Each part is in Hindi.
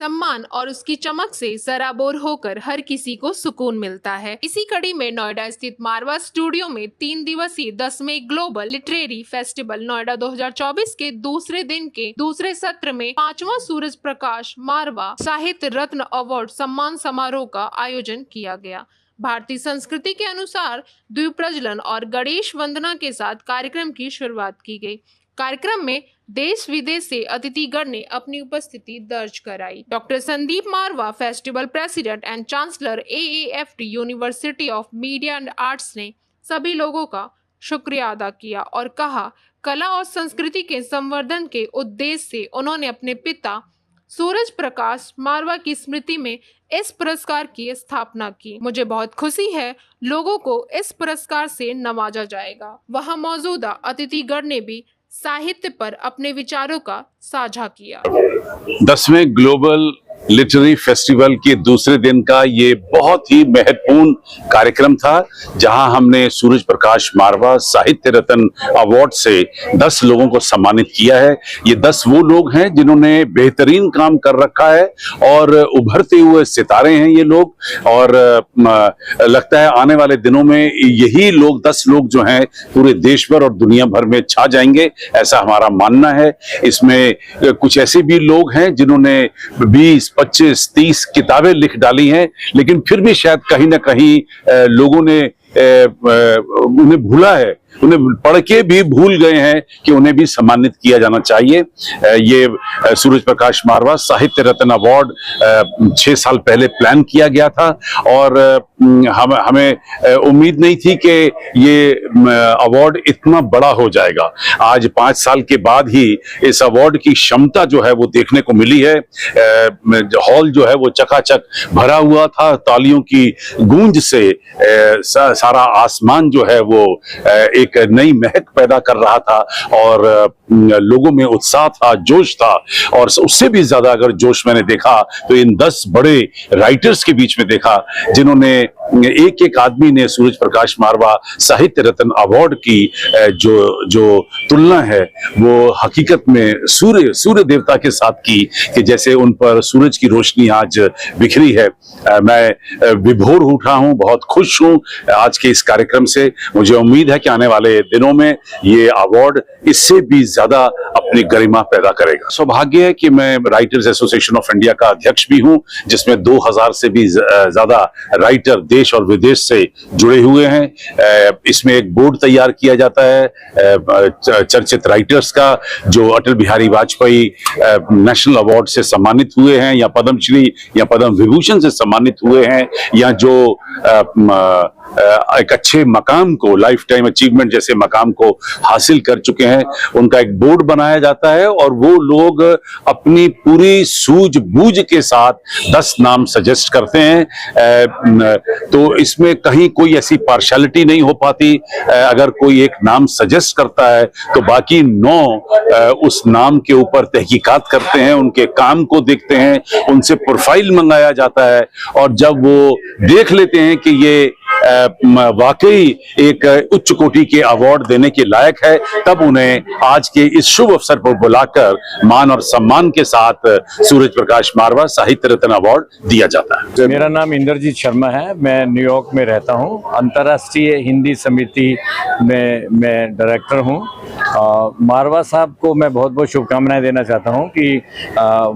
सम्मान और उसकी चमक से सराबोर होकर हर किसी को सुकून मिलता है। इसी कड़ी में नोएडा स्थित मारवा स्टूडियो में 3 दिवसीय 10वें ग्लोबल लिटरेरी फेस्टिवल नोएडा 2024 के दूसरे दिन के दूसरे सत्र में 5वां सूरज प्रकाश मारवा साहित्य रत्न अवार्ड सम्मान समारोह का आयोजन किया गया। भारतीय संस्कृति के अनुसार द्वीप प्रज्वलन और गणेश वंदना के साथ कार्यक्रम की शुरुआत की गई। कार्यक्रम में देश विदेश से अतिथिगण ने अपनी उपस्थिति दर्ज कराई। Doctor Sandeep Marwah, festival president and chancellor AAFT university of media and arts ने सभी लोगों का शुक्रिया अदा किया और कहा, कला और संस्कृति के संवर्धन के उद्देश्य से उन्होंने अपने पिता सूरज प्रकाश मारवा की स्मृति में इस पुरस्कार की स्थापना की। मुझे बहुत खुशी है, लोगों को इस पुरस्कार से नवाजा जाएगा। वहां मौजूदा अतिथिगण ने भी साहित्य पर अपने विचारों का साझा किया। 10वें ग्लोबल लिटरेरी फेस्टिवल के दूसरे दिन का ये बहुत ही महत्वपूर्ण कार्यक्रम था, जहां हमने सूरज प्रकाश मारवा साहित्य रत्न अवार्ड से 10 लोगों को सम्मानित किया है। ये 10 वो लोग हैं जिन्होंने बेहतरीन काम कर रखा है और उभरते हुए सितारे हैं ये लोग, और लगता है आने वाले दिनों में यही लोग 10 लोग जो हैं पूरे देश भर और दुनिया भर में छा जाएंगे, ऐसा हमारा मानना है। इसमें कुछ ऐसे भी लोग हैं जिन्होंने 20, 25, 30 किताबें लिख डाली हैं, लेकिन फिर भी शायद कहीं ना कहीं लोगों ने उन्हें भूला है, उन्हें पढ़ के भी भूल गए हैं कि उन्हें भी सम्मानित किया जाना चाहिए। ये सूरज प्रकाश मारवा साहित्य रत्न अवार्ड 6 साल पहले प्लान किया गया था और हमें उम्मीद नहीं थी कि ये अवार्ड इतना बड़ा हो जाएगा। आज 5 साल के बाद ही इस अवार्ड की क्षमता जो है वो देखने को मिली है। हॉल जो है वो चकाचक भरा हुआ था, तालियों की गूंज से सारा आसमान जो है वो एक नई महक पैदा कर रहा था और लोगों में उत्साह था, जोश था। और उससे भी ज्यादा अगर जोश मैंने देखा तो इन 10 बड़े राइटर्स के बीच में देखा, जिन्होंने एक एक आदमी ने सूरज प्रकाश मारवा साहित्य रत्न अवार्ड की जो तुलना है वो हकीकत में सूर्य देवता के साथ की, कि जैसे उन पर सूरज की रोशनी आज बिखरी है। मैं विभोर उठा हूं, बहुत खुश हूं आज के इस कार्यक्रम से। मुझे उम्मीद है कि आने वाले दिनों में ये अवार्ड इससे भी ज्यादा अपनी गरिमा पैदा करेगा। सौभाग्य है कि मैं राइटर्स एसोसिएशन ऑफ इंडिया का अध्यक्ष भी हूं, जिसमें 2000 से भी ज्यादा राइटर देश और विदेश से जुड़े हुए हैं। इसमें एक बोर्ड तैयार किया जाता है चर्चित राइटर्स का, जो अटल बिहारी वाजपेयी नेशनल अवार्ड से सम्मानित हुए हैं या पद्मश्री या पद्म विभूषण से सम्मानित हुए हैं, या जो एक अच्छे मकाम को, लाइफ टाइम अचीवमेंट जैसे मकाम को हासिल कर चुके हैं। उनका एक बोर्ड बनाया जाता है और वो लोग अपनी पूरी सूझबूझ के साथ 10 नाम सजेस्ट करते हैं। तो इसमें कहीं कोई ऐसी पार्शियलिटी नहीं हो पाती। अगर कोई एक नाम सजेस्ट करता है तो बाकी 9 उस नाम के ऊपर तहकीकात करते हैं, उनके काम को देखते हैं, उनसे प्रोफाइल मंगाया जाता है, और जब वो देख लेते हैं कि ये वाकई एक उच्च कोटि के अवार्ड देने के लायक है, तब उन्हें आज के इस शुभ अवसर पर बुलाकर मान और सम्मान के साथ सूरज प्रकाश मारवा साहित्य रत्न अवार्ड दिया जाता है। मेरा नाम इंद्रजीत शर्मा है, मैं न्यूयॉर्क में रहता हूं। अंतर्राष्ट्रीय हिंदी समिति में मैं डायरेक्टर हूं। मारवा साहब को मैं बहुत बहुत शुभकामनाएं देना चाहता हूं कि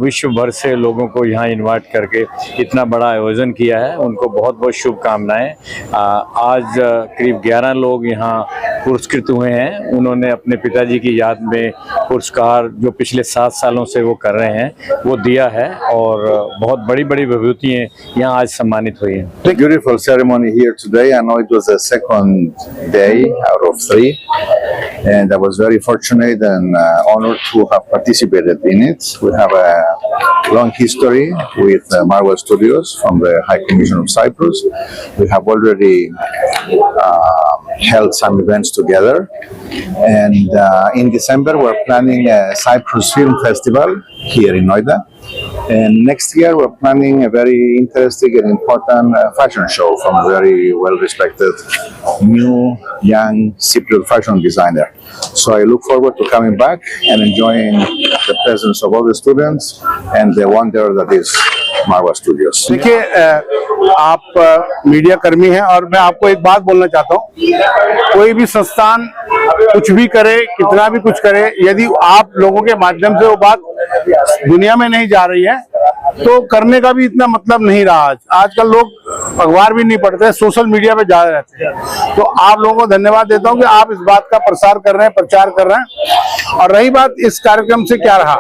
विश्व भर से लोगों को यहां इनवाइट करके इतना बड़ा आयोजन किया है, उनको बहुत बहुत शुभकामनाएं। आज करीब 11 लोग यहाँ पुरस्कृत हुए हैं। उन्होंने अपने पिताजी की याद में पुरस्कार जो पिछले 7 सालों से वो कर रहे हैं वो दिया है, और बहुत बड़ी बड़ी विभूतियाँ यहाँ आज सम्मानित हुई हैं। Beautiful ceremony here today. I know it was the second day out of 3, and I was very fortunate and honored to have participated in it. We have a long history with Marwa Studios from the High Commission of Cyprus. We have already held some events together, and in December we're planning a Cyprus Film Festival here in Noida. And next year we're planning a very interesting and important fashion show from a very well-respected new young Cypriot fashion designer. So I look forward to coming back and enjoying the presence of all the students and the wonder that is Marwa Studios. देखिए आप मीडिया कर्मी हैं और मैं आपको एक बात बोलना चाहता हूँ, कोई भी संस्थान कुछ भी करे, कितना भी कुछ करे, यदि आप लोगों के माध्यम से वो बात दुनिया में नहीं जा रही है तो करने का भी इतना मतलब नहीं रहा। आजकल लोग अखबार भी नहीं पढ़ते, सोशल मीडिया पे ज्यादा रहते हैं। तो आप लोगों को धन्यवाद देता हूं कि आप इस बात का प्रसार कर रहे हैं, प्रचार कर रहे हैं। और रही बात इस कार्यक्रम से क्या रहा,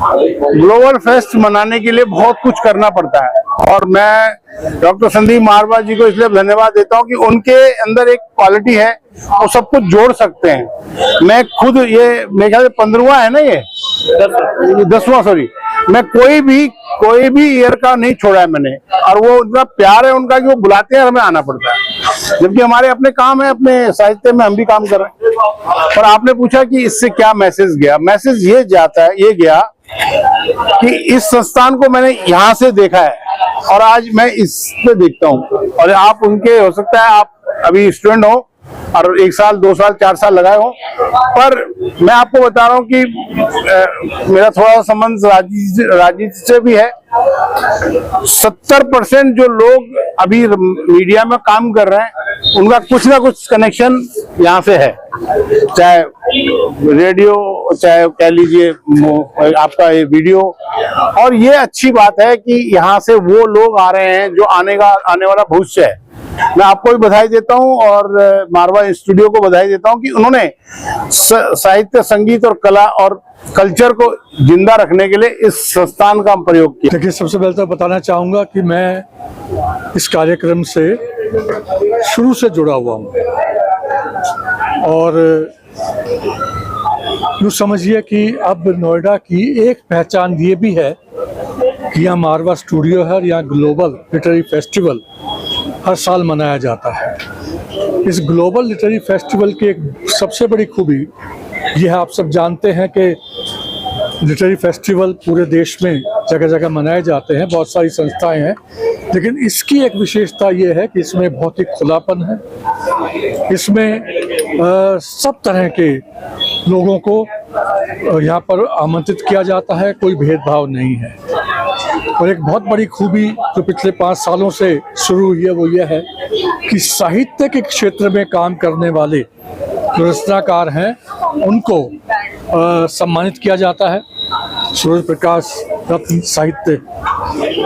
ग्लोबल फेस्ट मनाने के लिए बहुत कुछ करना पड़ता है और मैं डॉक्टर संदीप मारवा जी को इसलिए धन्यवाद देता हूं कि उनके अंदर एक क्वालिटी है, वो सब कुछ जोड़ सकते हैं। मैं खुद ये मेरे ख्याल से 15वां है ना, ये 10वां, सॉरी, मैं कोई भी ईयर का नहीं छोड़ा है मैंने, और वो इतना प्यार है उनका कि वो बुलाते हैं और हमें आना पड़ता है, जबकि हमारे अपने काम है, अपने साहित्य में हम भी काम कर रहे हैं। और आपने पूछा कि इससे क्या मैसेज गया, मैसेज ये गया कि इस संस्थान को मैंने यहाँ से देखा है और आज मैं इस पे देखता हूँ। और आप उनके, हो सकता है आप अभी स्टूडेंट हो और 1 साल 2 साल 4 साल लगाए हो, पर मैं आपको बता रहा हूँ कि मेरा थोड़ा सा संबंध राजनीति से भी है। 70% जो लोग अभी मीडिया में काम कर रहे हैं उनका कुछ ना कुछ कनेक्शन यहाँ से है, चाहे रेडियो, चाहे कह लीजिए आपका ये वीडियो। और ये अच्छी बात है कि यहाँ से वो लोग आ रहे हैं जो आने वाला भविष्य है। मैं आपको भी बधाई देता हूं और मारवा स्टूडियो को बधाई देता हूं कि उन्होंने साहित्य, संगीत और कला और कल्चर को जिंदा रखने के लिए इस संस्थान का प्रयोग किया। देखिए, सबसे पहले तो बताना चाहूँगा कि मैं इस कार्यक्रम से शुरू से जुड़ा हुआ हूँ और यूँ समझिए कि अब नोएडा की एक पहचान ये भी है कि यहाँ मारवा स्टूडियो है और यहाँ ग्लोबल लिटरेरी फेस्टिवल हर साल मनाया जाता है। इस ग्लोबल लिटरेरी फेस्टिवल की एक सबसे बड़ी खूबी ये है, आप सब जानते हैं कि लिटरेरी फेस्टिवल पूरे देश में जगह जगह मनाए जाते हैं, बहुत सारी संस्थाएं हैं, लेकिन इसकी एक विशेषता ये है कि इसमें बहुत ही खुलापन है। इसमें सब तरह के लोगों को यहाँ पर आमंत्रित किया जाता है, कोई भेदभाव नहीं है। और एक बहुत बड़ी खूबी जो पिछले 5 सालों से शुरू हुई है वो ये है कि साहित्य के क्षेत्र में काम करने वाले जो रचनाकार हैं उनको सम्मानित किया जाता है। सूरज प्रकाश रत्न साहित्य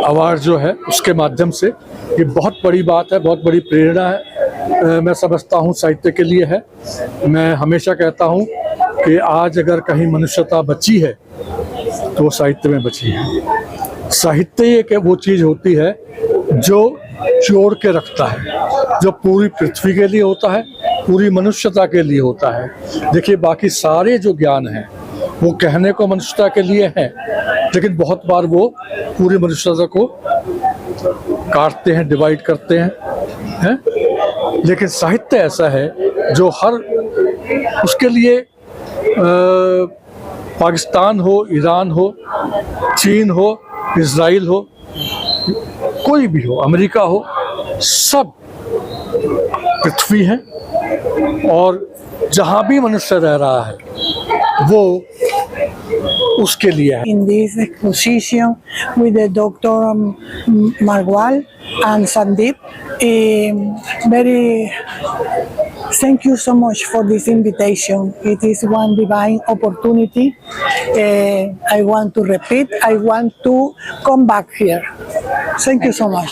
अवार्ड जो है उसके माध्यम से, ये बहुत बड़ी बात है, बहुत बड़ी प्रेरणा है, मैं समझता हूँ साहित्य के लिए है। मैं हमेशा कहता हूँ कि आज अगर कहीं मनुष्यता बची है तो वो साहित्य में बची है। साहित्य एक वो चीज़ होती है जो जोड़ के रखता है, जो पूरी पृथ्वी के लिए होता है, पूरी मनुष्यता के लिए होता है। देखिए, बाकी सारे जो ज्ञान हैं वो कहने को मनुष्यता के लिए हैं, लेकिन बहुत बार वो पूरी मनुष्यता को काटते हैं, डिवाइड करते हैं। लेकिन साहित्य ऐसा है जो हर उसके लिए पाकिस्तान हो, ईरान हो, चीन हो, इजराइल हो, कोई भी हो, अमेरिका हो, सब पृथ्वी है और जहाँ भी मनुष्य रह रहा है वो उसके लिए है। In this exposition with the Dr. Marwal and Sandeep, thank you so much for this invitation. It is one divine opportunity. I want to repeat, I want to come back here. Thank you so much.